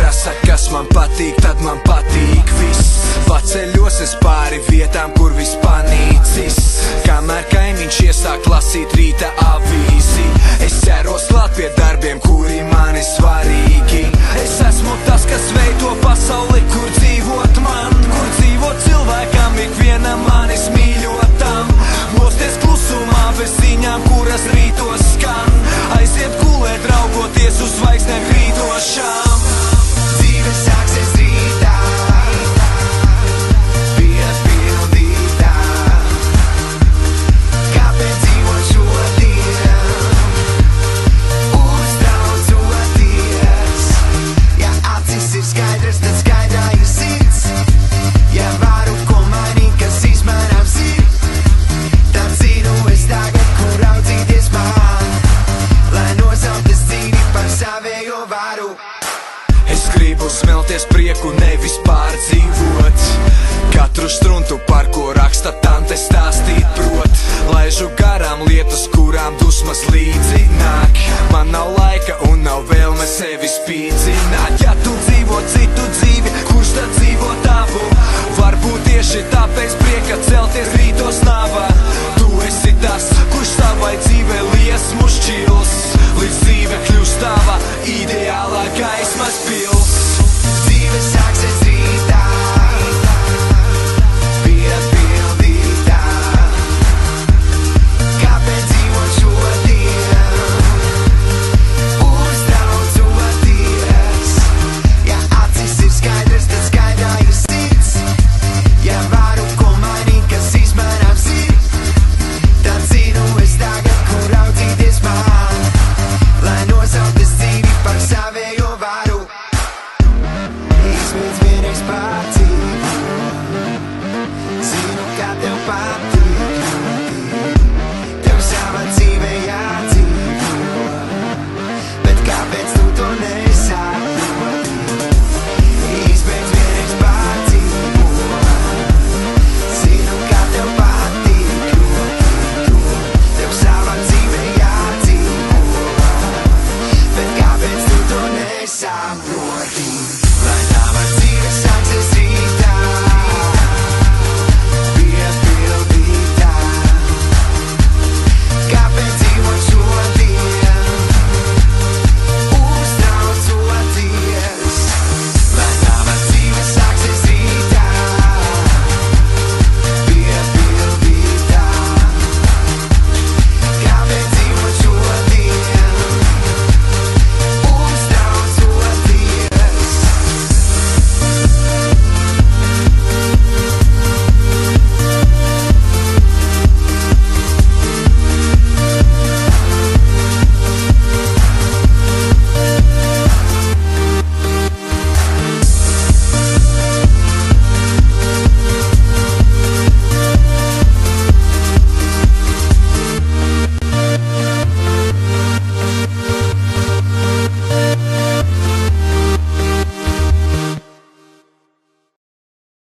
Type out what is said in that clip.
prasa, kas man patīk, tad man patīk viss. Paceļos es pāri vietām, kur viss panīcis. Kamēr kaimiņš iesāk lasīt rīta avīzi, es ķeros klāt pie darbiem, kuri man ir svarīgi. Es esmu tas, kas veido pasauli, kur dzīvot man, kur dzīvot cilvēkam, ikvienam manis mīļotam. Mosties klusumā bez ziņām, kuras rītos skan, aiziet gulēt, raugoties uz zvaigznēm krītošām. Dzīve sāksies rītā, piepildītā. Kāpēc dzīvot šodien, uztraucoties? Ja acis ir skaidrs, tad skaidrā ir sirds. Ja varu ko mainīt, kas izmainām sirds, tad zinu es tagad, kur raudzīties man, lai nosauktas cīni par savējo varu. Es gribu smelties prieku, nevis pārdzīvot katru struntu, par ko raksta tante stāstīt prot. Laižu garām lietas, kurām dusmas līdzi nāk. Man nav laika un nav vēlme sevi spīdzināt. Ja tu dzīvo citu dzīvi, kurš tad dzīvo tavu? Varbūt tieši tāpēc prieka celties rītos nava. Tu esi tas, kurš savai dzīvē liesmu šķils, līdz dzīve kļūst tava ideja.